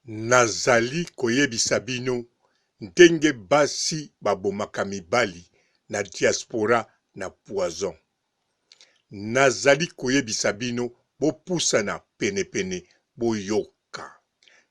Nazali koyebisa bino ndenge basi babomaka mibali na diaspora na poison. Nazali koyebisa bino bopusana penepene boyoka.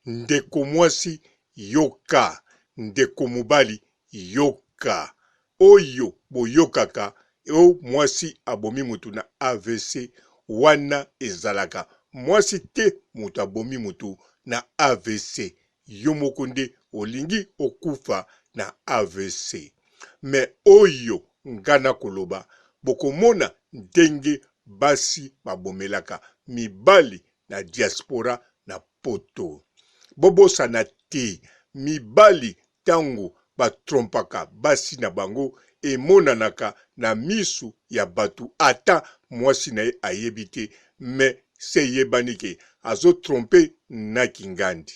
Ndeko mwasi yoka, ndeko mobali yoka. Oyo boyokaka o mwasi abomi mutu na AVC wana ezalaka. Mwasi te mutu abomi mutu na AVC. Yomoko nde olingi okufa na AVC. Me oyo ngana koloba bokomona ndenge basi babomelaka mibali na diaspora na poto. Bobosana te mibali tango batrompaka basi na bango emonanaka na misu ya batu ata mwasi na ye ayebi te me se yebanike azo trompe na kingandi.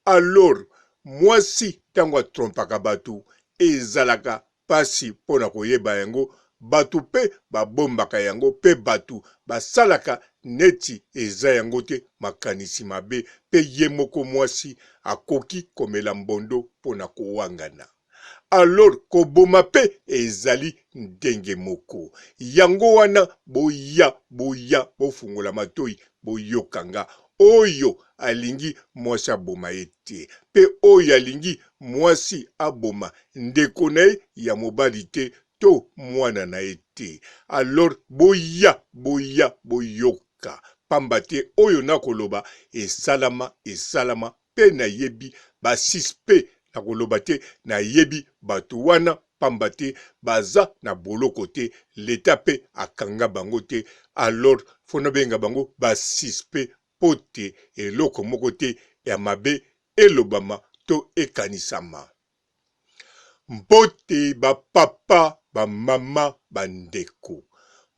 Alors mwasi tango atrompaka batu ezalaka pasi pona koyeba yango batu pe babombaka yango pe batu basalaka neti eza yango te makanisi mabe pe ye moko mwasi akoki komela mbondo pona kowangana. Alors koboma pe ezali ndenge moko. Yango wana boya bofungola matoi boyokanga. Oyo alingi mwasi aboma ete. Pe oyo alingi mwasi aboma ndeko na ye ya mobali te to mwana na ete. Alors boyoka. Pamba te oyo nakoloba esalama pe na yebi basispe nakoloba te na yebi batu wana pamba te baza na boloko te leta pe akanga bango te. Alors fona benga bango basispe pote eloko moko te ya mabe elobama to ekanisama. Mbote ba papa, ba mama, ba ndeko.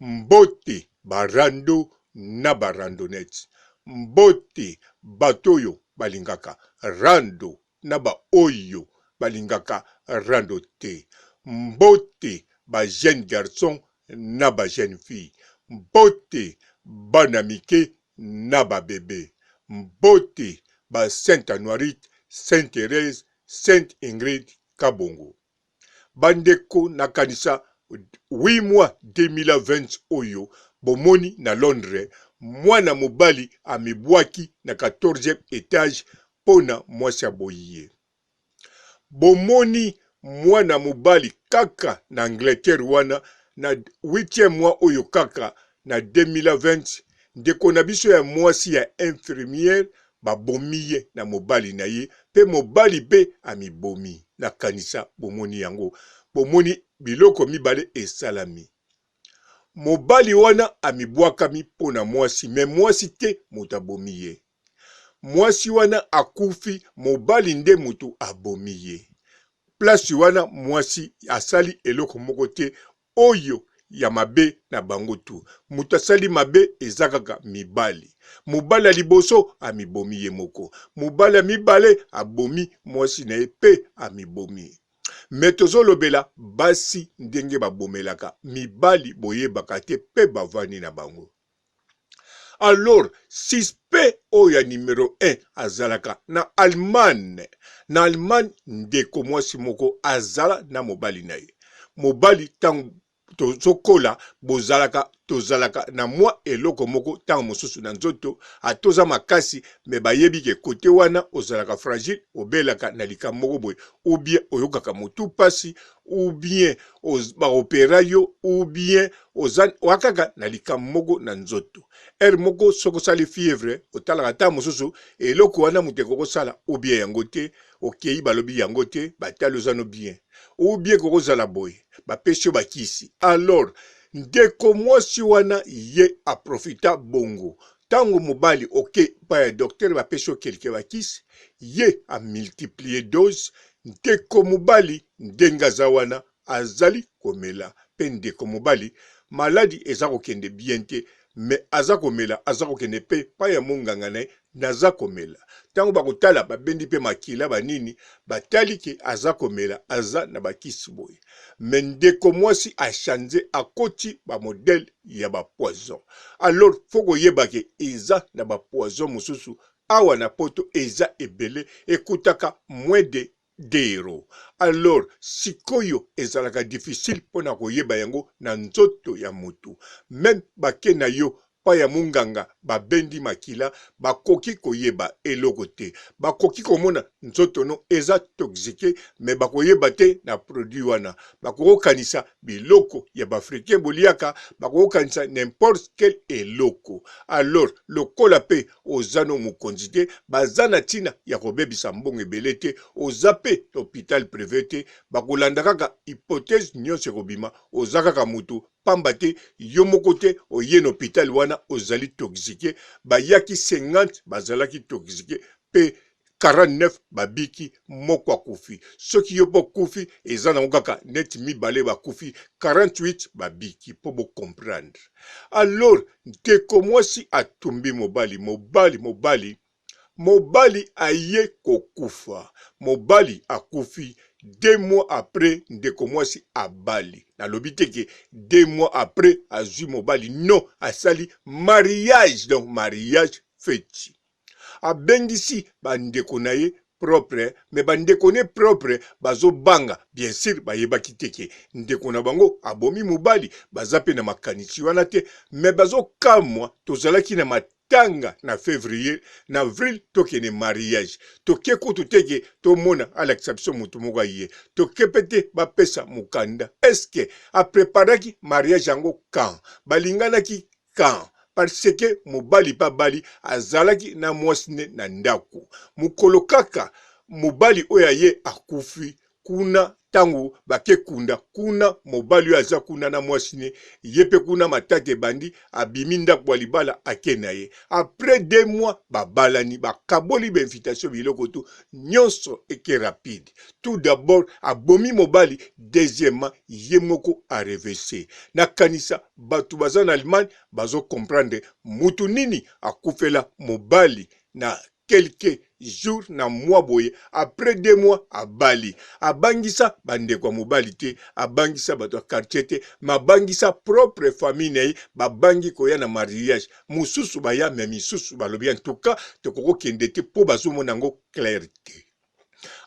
Mbote barando na barandonete. Mbote batoyo balingaka rando na ba oyo balingaka rando te. Mbote ba jeune garçon na ba jeune fille. Mbote bana mike na ba bébé. Mbote ba Sainte Anuarite, Sainte Thérèse, Sainte Ingrid Kabongo. Bandeko na kanisa 8 mois 2020 oyo bomoni na Londres mwana mobali amibwaki na 14e étage pona mwasi aboyiye. Bomoni mwana mobali kaka na Angleterre wana na 8e mois oyo kaka na 2020 ndeko na biso ya mwasi ya infirmière babomiye na mobali na ye pe mobali pe amibomi na kanisa bomoni yango. Bomoni biloko mibale esalami. Mobali wana amibwakami pona mwasi me mwasi te mutu abomiye. Mwasi wana akufi mobali nde mutu abomiye. Place wana mwasi asali eloko moko te oyo ya mabe na bango tu. Mutu asali mabe ezakaka mibali. Mobali ya liboso amibomi ye moko. Mobali ya mibale abomi mwasi na ye pe amibomi. Me tozolobela basi ndenge babomelaka mibali boyebaka te pe bavani na bango. Alors, sispe oya numéro 1 azalaka na Allemagne. Na Allemagne ndeko mwasi moko azala na mobali na ye. Mobali tango tozokola tozalaka na mwa eloko moko tango mosusu na nzoto atoza makasi me bayebi ke kote wana ozalaka fragile obelaka na lika moko boye ou bien oyokaka motu pasi ou bien baopera yo ou bien wakaka na lika moko na nzoto. Moko soko sali fièvre otalaka ta mosusu eloko wana muteko kosala ou bien yango te okei balobi yango te batali ozano bien ou bien kokozala boye bapesi yo bakisi. Alors ndeko mwasi wana ye aprofita bongo tango mobali oke pa ya docteur bapesi yo kelke bakisi ye a multiplier dose. Ndeko mobali ndenga za wana azali komela pe ndeko mobali maladi eza kokende bien te me aza komela aza kokende pe pa ya monganga na ye naza komela. Tango bakotala babendi pe makila banini batali ke aza komela aza na bakisi boye. Me ndeko mwasi achange akoti ba modèle ya ba poison. Alors foko yeba ke eza na ba poison mususu awa na poto eza ebele ekutaka moins de €. Alors sikoyo ezalaka difficile pona koyeba yango na nzoto ya motu. Même bake na yo pa ya munganga babendi makila bakoki koyeba eloko te. Bakoki komona nzoto no eza toxique mais bakoyeba te na produit wana. Bakokanisa biloko ya bafricain boliaka, bakokanisa n'importe quel eloko. Alors lokola pe ozano mokonzi te bazana tina ya kobebisa mbongo ebele te, oza pe hôpital privé te, bakolanda kaka hypothèse nyonso ekobima, oza kaka mutu pamba te yo moko te oye na hôpital wana ozali toxique, bayaki 50 bazalaki toxique pe 49 babiki moko akufi. Soki yo po kufi eza na kaka net mibale bakufi, 48 babiki po bo comprendre. Alors ndeko mwasi atumbi mobali aye kokufa. Mobali akufi 2 mois après ndeko mwasi abali. Nalobi te ke 2 mois après azwi mobali, non, asali mariage, donc mariage feti. Abengisi bandeko na ye propre, mais bandeko ne propre bazo banga, bien sûr bayebaki te ke ndeko na bango abomi mobali, baza pe na makanisi wana te, mais bazo kamwa tozalaki na matanga na février, na avril tokene mariage. Toke kutu teke tomona alakisa biso mutu moko ye, toke pete bapesa mukanda. Eske apreparaki mariage yango quand? Balinganaki quand? Parce que mobali pa bali azalaki na mwasine na ndako. Mukolo kaka mobali oya ye akufi kuna tangu bake kunda kuna mobali aza kuna na mwasine yepe kuna matate bandi abimi ndako wa libala akena ye. Après 2 mois babalani bakaboli ba invitation biloko tu nyonso eke rapide. Tout d'abord abomi mobali, deuxièmement ye moko a reversé. Na kanisa batu baza na Allemagne bazo comprendre mutu nini akufela mobali na quelques jours na mois boye, après 2 mois abali. Abangisa bandeko mobali te, abangisa bato quartier te, mabangisa propre famille na babangi koya na mariage. Mususu baya me misusu balobi en tout cas tokoko kende te po bazomona ngo clarté.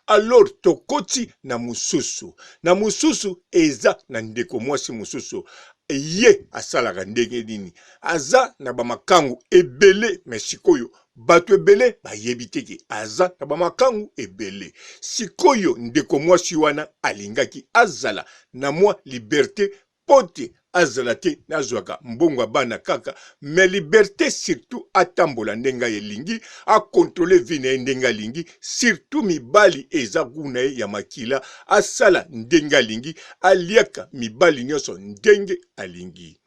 Alors tokoti na mususu. Na mususu eza na ndeko mwasi mususu. Ye asalaka ndenge nini? Aza na bamakangu ebele mesikoyo. Bato ebele bayebi te ke aza na bamakangu ebele. Sikoyo ndeko mwasi wana alingaki azala na mwa liberté pote azala te nazwaka mbongo bana kaka, mais liberté surtout atambola ndenga elingi, a contrôler vie na ndenga lingi, surtout mibali eza kuna ya makila asala ndenga lingi, aliaka mibali nyonso ndenge alingi.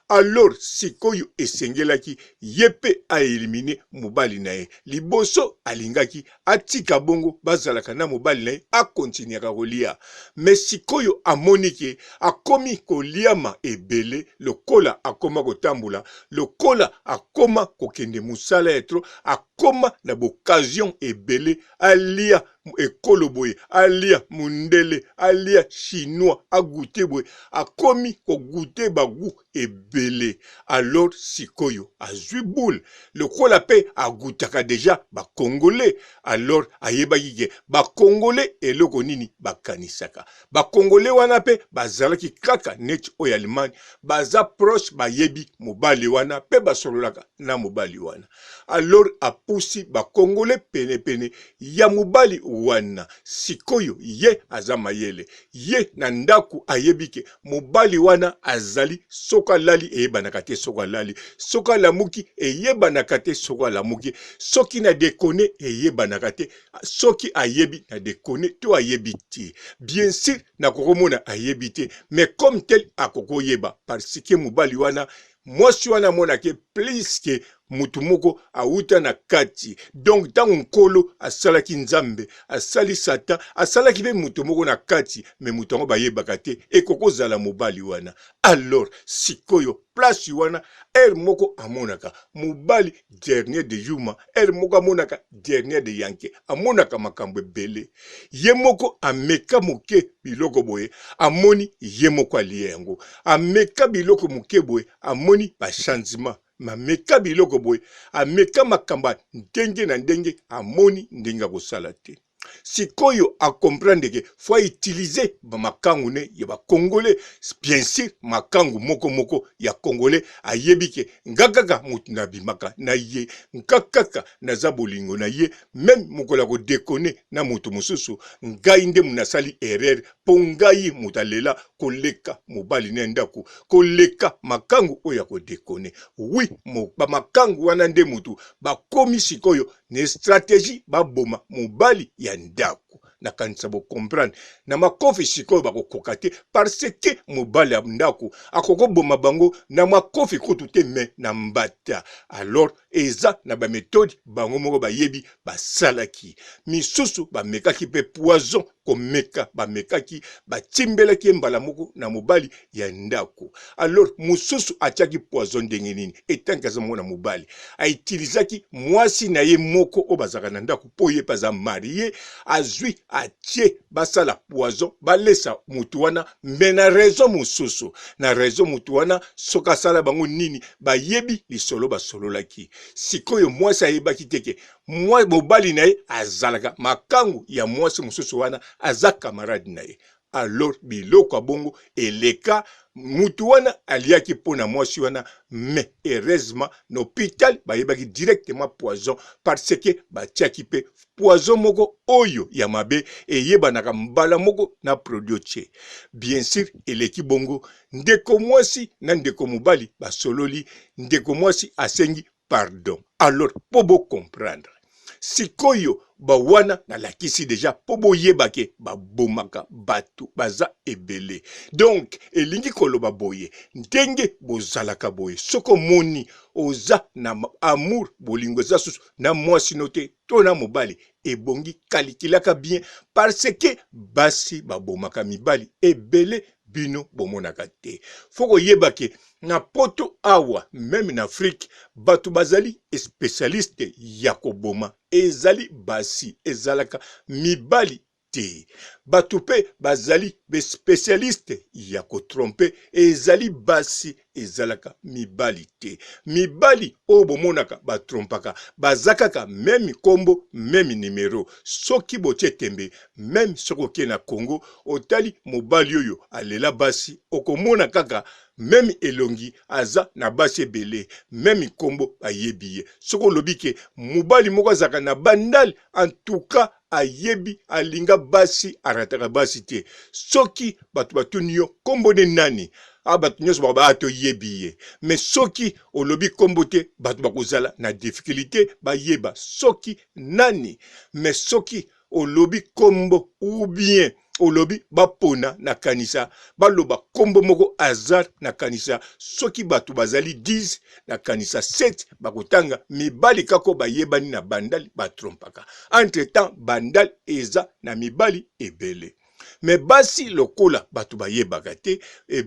Alors sikoyo esengelaki yepe a éliminer mobali na ye. Liboso alingaki atika bongo bazalaka na mobali na ye a continuera kolia. Mais sikoyo amonike akomi koliama ebele, lokola akoma kotambula, lokola akoma kokende musala etro, akoma na occasion ebele, alia ekolo boye, alia mundele, alia chinois, agouté boye, akomi ko goûter bagu ebele. Alors sikoyo azui boule, lokola pe agutaka deja ba congolais. Alors ayebaki ke ba congolais eloko nini bakanisaka. Ba congolais wana pe bazalaki kaka net oya Allemagne, baza proche bayebi mobali wana pe basololaka na mobali wana. Alors apusi ba congolais pene pene ya mobali wana. Sikoyo ye azamayele, ye na ndaku ayebike mobali wana azali soka lali eyebanaka te soka lali, soka lamuki eyebanaka te soka lamuki, soki na dekone eyebanaka te, soki ayebi na dekone to ayebi te. Bien sûr na kokomona ayebi te, mais comme tel akoko yeba parce que mobali wana mwasi wana monake plus que mutu moko auta na kati. Donc tango nkolo asalaki nzambe, asali satan, asalaki be mutu moko na kati, me mutu ngo bayebaka te ekoko zala mobali wana. Alors sikoyo place wana er moko amonaka mobali dernier de Juma, er moko amonaka dernier de Yanke, amonaka makambo ebele. Ye moko ameka moke biloko boye, amoni ye moko alie yango. Ameka biloko moke boye, amoni ba changement mameka biloko boye ameka makamba ndenge na ndenge amoni ndenge kosala te. Sikoyo a comprendre que faut utiliser ba makangu ne ya ba congolais, bien sûr makangu moko moko ya congolais ayebike ngakaka mutu na bimaka na ye ngakaka na zabolingo na ye même mokola ko déconner na mutu mususu ngai nde munasali erreur po ngai mutalela koleka mobali ne ndako koleka makangu oya ko déconner. Oui ba makangu wana nde mutu ba komi sikoyo ne stratégie ba boma mobali ya ndako na kanisa bo comprendre na makofi sikoyo bakokoka te parce que mobali ya ndako akoko boma bango na makofi kutu te me na mbata. Alors eza na ba méthode bango moko bayebi basalaki misusu bamekaki pe poison komeka bamekaki batimbelaki mbala moko na mobali ya ndako. Alors mususu atiaki poison ndenge nini etankaza moko na mobali aitilizaki mwasi na ye moko o bazaka na ndako po ye paza marié azwi atie basala poison balesa mutu wana me na raison mususu na raison mutu wana soka sala bango nini bayebi lisolo basololaki sikoyo mwasi ayebaki teke mwa mobali na ye azalaka makangu ya mwasi mususu wana aza camarade na ye. Alors biloko bongo eleka mutu wana aliaki pona mwasi wana mais heureusement na hôpital bayebaki directement poison parce que batiaki pe poison moko oyo ya mabe eyebanaka mbala moko na produit. Bien sûr eleki bongo ndeko mwasi na ndeko mobali basololi ndeko mwasi asengi pardon. Alors po bo comprendre sikoyo bawana na lakisi deja po boyebake babomaka batu baza ebele. Donc elingi koloba boye ndenge bozalaka boye soko moni oza na amour bolingo za susu na mwasi note to na mobali ebongi kalikilaka bien parce que basi babomaka mibali ebele bino bomonaka te. Foko yebake na poto awa même na Afrique batu bazali spécialiste ya koboma ezali basi ezalaka mibali te. Batu pe bazali be spécialiste ya kotrompe ezali basi ezalaka mibali te. Mibali o bomonaka batrompaka bazakaka même kombo même numéro soki botie tembe même sokoke na Congo otali mobali oyo alela basi okomona kaka même elongi aza na basi ebele même kombo ayebi soko lobike mobali moko azaka na bandal en tout cas ayebi alinga basi arataka basi te. Soki batu batuni yo kombo de nani batu nyonso bako baato yebi mais soki olobi kombo te batu bakozala na difficulté bayeba soki nani. Mais soki olobi kombo ou bien olobi bapona na kanisa baloba kombo moko azar na kanisa soki batu bazali 10 na kanisa 7 bakotanga mibali kako bayebani na bandali batrompaka. Entre temps bandali eza na mibali ebele. Mais basi lokola batu bayebaka te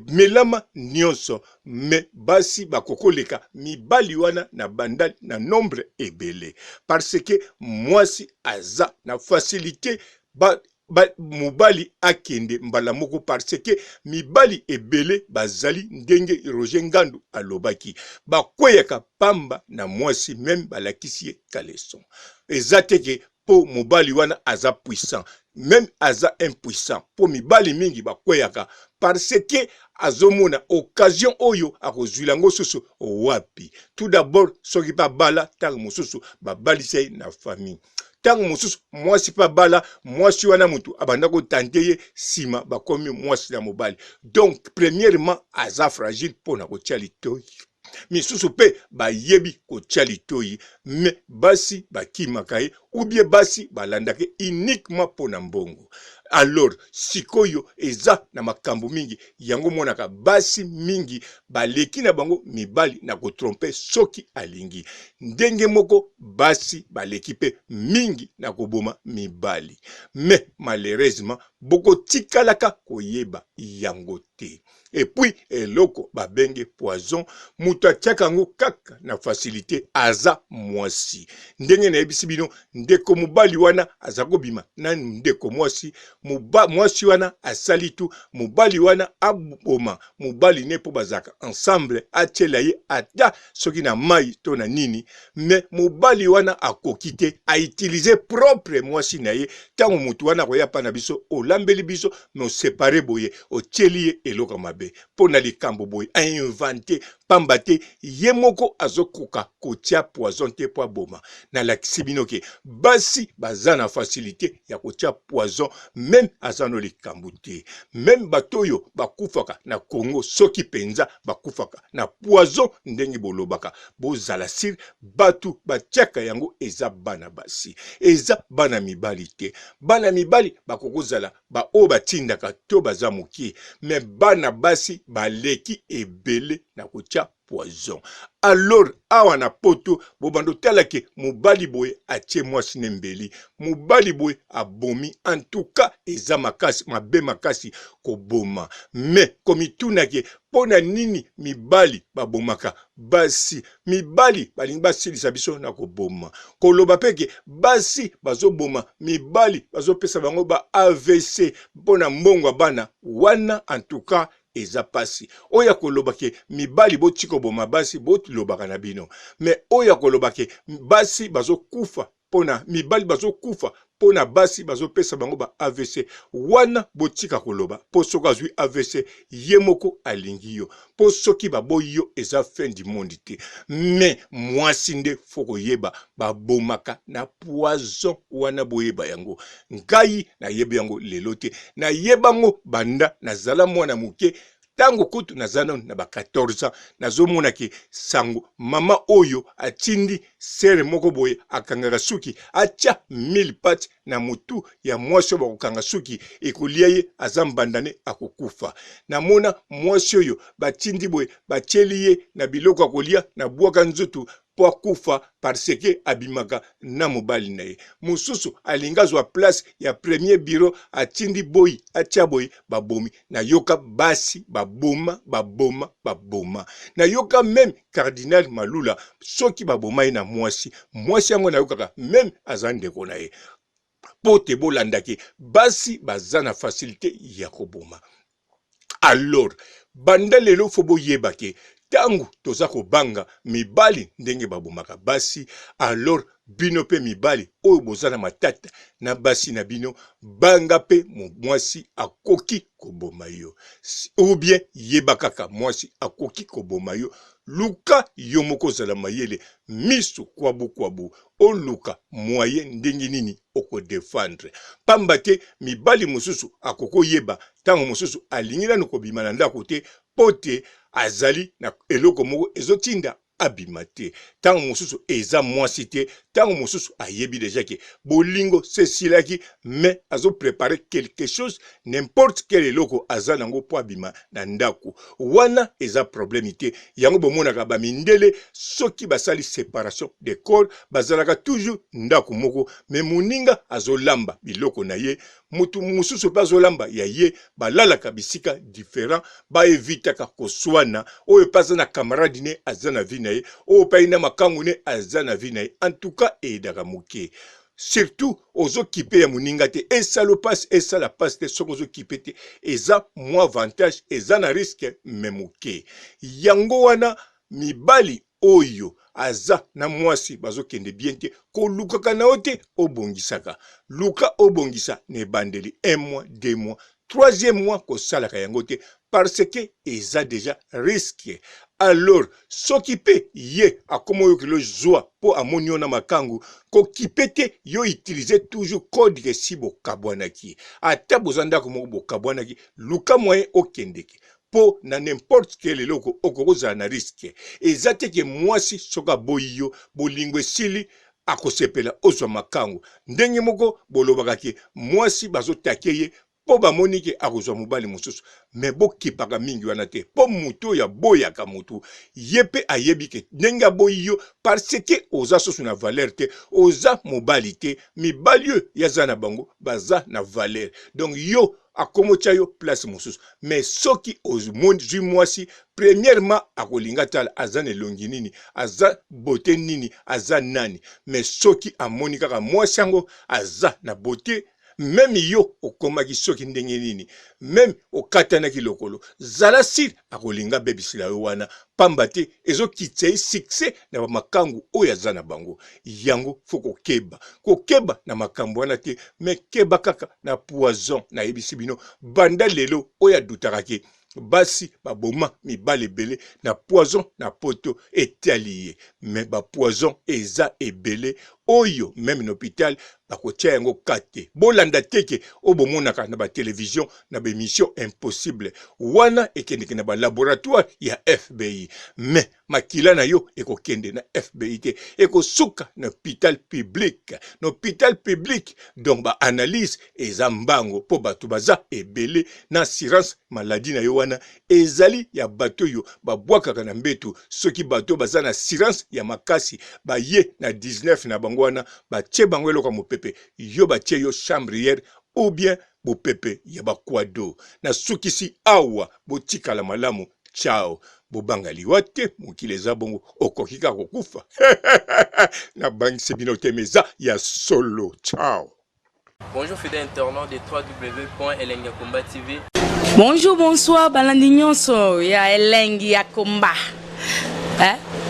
melama nyonso me basi bakokoleka mibali wana na bandali na nombre ebele parce que mwasi aza na facilité mobali akende mbala moko parce que mibali ebele bazali ndenge Roger Ngandu alobaki bakweyaka pamba na mwasi même balakisi kaleson ezateke po mobali wana aza puissant même aza impuissant po mibali mingi bakweyaka parce que azomona occasion oyo akozwilango susu wapi. Tout d'abord soki pa bala tango mosusu babalisa na famille tango mosusu mwasi pa bala mwasi wana mutu abanda ko tante ye sima bakomi mwasi na mobali. Donc premièrement aza fragile pona ko tia litoi misusu pe bayebi ko tia litoi me basi bakimaka ye ou bien basi balandake uniquement pona mbongo. Alors sikoyo eza na makambo mingi yango monaka basi mingi baleki na bango mibali na kotrompe soki alingi ndenge moko basi baleki pe mingi na koboma mibali. Mais malheureusement boko tikalaka koyeba yango te. Et puis eloko babenge poison mutu atiaka ngo kaka na facilité aza mwasi ndenge na ebisi bino ndeko mobali wana aza kobima na ndeko mwasi mwasi wana asali tu mobali wana aboma mobali ne po bazaka ensemble atiela ye ata soki na mai to na nini me mobali wana akoki te autilize propre mwasi na ye tango mutu wana koya pa na biso olambeli biso me osepare boye otieli ye eloko mabe mpo na likambo boye ainvente pamba te ye moko azokoka kotia poison te po aboma na lakisi bino ke basi baza na facilité ya kotia poison même aza no likambo te même bato oyo bakufaka na Congo soki penza bakufaka na poison ndenge bolobaka bozala sir batu batiaka yango eza bana basi eza bana mibali te bana mibali bakokozala ba o batindaka to baza mokie mais bana basi baleki ebele na kotia poison. Alors, awa na poto, bobando talake, mobali boye atie mwasi nembeli, mobali boye abomi, en tout cas, eza makasi, mabe makasi ko boma. Mais, komitunake, pona nini mibali babomaka, basi, mibali, balingi basilisa biso na ko boma. Koloba peke, basi, bazo boma, mibali, bazo pesa bango ba AVC, pona mbongwa bana, wana, en tout cas, eza pasi oya kolobake mibali botiko boma basi botilobaka na bino mais oya kolobake basi bazokufa pona mibali bazokufa pona basi bazopesa bango ba AVC wana botika koloba po soki azwi AVC ye moko alingi yo po soki baboyi yo eza fin du monde te mais mwasi nde fo koyeba babomaka na poison wana boyeba yango ngai nayeba yango lelo te nayebango banda nazala mwana moke tango kutu nazana na ba 14 ans nazomona ke sango mama oyo atindi sere moko boye akangaka suki atia 1000 pat na mutu ya mwasi oyo bakokanga suki ekolia ye aza mbandane akokufa namona mwasi oyo batindi boye batieli ye na biloko akolia na bwaka nzutu po akufa parce que abimaka na mobali na ye mususu alinga zwa place ya premier bureau atindi boyi atia boyi babomi na yoka basi baboma na yoka même cardinal Malula soki baboma ye na mwasi yango na yokaka même azandeko na ye pote bolandaki basi baza na facilité ya koboma. Alors banda lelo fo boyebake tangu toza kobanga mibali ndenge babomaka basi alors bino pe mibali oyo bozana matata na basi na bino banga pe mwasi akoki koboma yo ou bien yeba kaka mwasi akoki koboma yo luka yo moko zala mayele misu kwabu oluka moyen ndenge nini oko défendre pamba te mibali mususu akoko yeba tango mususu alingila no kobima na ndako te pote azali na eloko moko ezotinda abimate tango mususu eza mwasi te tango mususu ayebi déjà ke bolingo sesilaki mais azo préparer quelque chose n'importe quel eloko aza nango po abima na ndako wana eza problème te yango bomonaka bamindele soki basali séparation de corps bazalaka toujours ndako moko mais muninga azolamba biloko na ye mutu mususu pe azolamba ya ye balalaka bisika différent baevitaka koswana oyo paza na camarade ne aza na vie na ye oyo pa ina makangu ne aza na vie na ye en tout cas edaka moke surtout ozo kipe ya muninga te esalo passe esala passe te soko ozo kipe te eza mo avantage eza na risque memoke yango wana mibali oyo aza na mwasi bazokende bien te kolukaka na yo te obongisaka luka obongisa ne bandeli 1 mois 2 mois 3e mois kosalaka yango te parce que eza déjà risque. Alors soki pe ye akomo yo kilo joie po amoni yo na makangu ko kipete yo utiliser toujours code que si bo kabwanaki ata bozanda ko mo bo kabwanaki luka moyen okendeki po na n'importe quel eloko okokozala na risque ezate ke mwasi soka boyo bolingo esili akosepela ozwa makangu ndenge moko bolobaka ke mwasi bazotake ye po bamoni ke akozwa mobali mosusu me bokipaka mingi wana te po mutu ya boyaka mutu ye pe ayebi ke ndenge aboyi yo parce ke oza susu na valeur te oza mobali te mibali oyo yaza na bango baza na valeur donc yo akomotia yo place mosusu mais soki ozwi mwasi premièrement akolinga tala aza na elongi nini aza beauté nini aza nani mais soki amoni kaka mwasi yango aza na beauté même yo okomaki soki ndenge nini même okatanaki lokolo zala sir akolinga bebisila yo wana pamba te ezokitisa succès na bamakangu oyo aza na bango yango fo kokeba na makambo wana te me keba kaka na poison na yebisi bino banda lelo oyo adutaka ke basi baboma mibale ebele na poison na poto etali me ba poison eza ebele oyo même na hôpital bakotia yango kate bolanda teke obomonaka na ba télévision na ba émission impossible wana ekendeke na ba laboratoire ya FBI mais makila na yo ekokende na FBI te ekosuka na hôpital public donc ba analyse eza mbango po bato baza ebele na assurance maladie na yo wana ezali ya bato yo babwakaka na mbetu soki bato baza na assurance ya makasi baye na 19 na bango wana batie bango eloko mopepe yo batie yo chambrière ou bien bopepe ya bakwado na sukisi awa botikala malamu ciao bobanga liwa te mokili eza bongo okokika kokufa na bangisi bino te meza ya solo ciao. Bonjour fidèles internautes de www.elengiakomba TV. Bonjour, bonsoir, balandi nyonso ya Elengi ya Komba.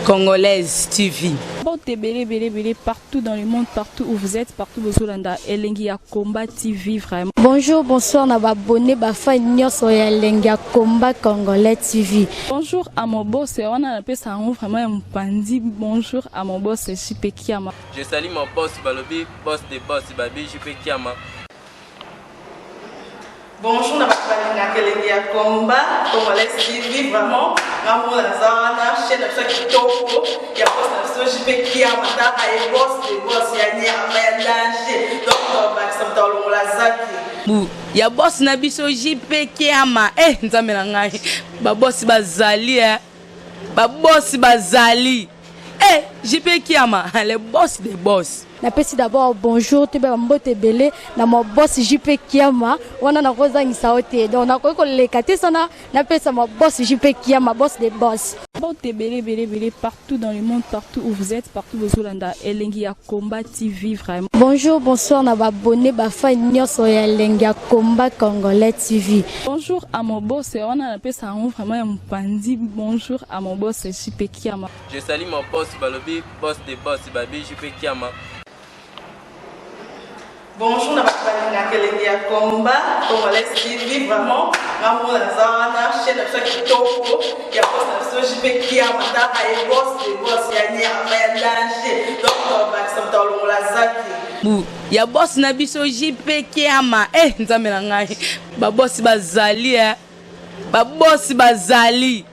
Congolaise TV. Belé partout dans le monde, partout où vous êtes, partout où vous êtes, Elengi ya Komba TV vraiment. Bonjour, bonsoir, na abonné bafa nyonso ya Elengi ya Komba Congolais TV. Bonjour à mon boss, on a appelé ça vraiment un pandi. Bonjour à mon boss, JP Kiama. Je salue mon boss Balobi, boss des boss Babi, JP Kiama. Bonjour, na Elengi ya Komba Congolais TV vraiment. Ngamo na zana chaîne de chaque topo ya boss na JP Kiama ta ay boss des boss ya nyama ya danger. Donc ba samta longola zaki. Ya boss na biso JP Kiama nzambe na ngai ba boss bazali ba boss bazali JP Kiama le boss des boss. Napesi d'abord bonjour te ba mbote belé na mo boss JP Kiama wana na kozangisa ote donc na ko lekate sana napesa mo boss JP Kiama boss des boss. Belé partout dans le monde, partout où vous êtes, partout où vous êtes, Elengi ya Komba TV vraiment. Bonjour, bonsoir, na abonné bafa nyonso ya Elengi ya Komba Congolais TV. Bonjour à mon boss, on a appelé ça vraiment un pandi. Bonjour à mon boss JP Kiama. Je salue mon boss Balobi, boss des boss Babi, JP Kiama. Bonjour, na Elengi ya Komba Congolais TV vraiment. Ngamo na zana chaîne de chaque topo ya boss na JP Kiama ta ay boss des boss ya nyama ya danger. Donc ba samta longola zaki. Ya boss na biso JP Kiama nzambe na ngai ba boss bazali ba boss bazali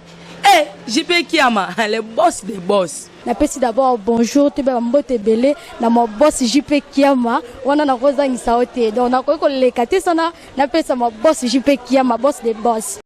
JP Kiama le boss des boss. Napesi d'abord bonjour te ba mbote belé na mo boss JP Kiama wana na kozangisa ote donc na ko lekate sana napesa mo boss JP Kiama boss des boss.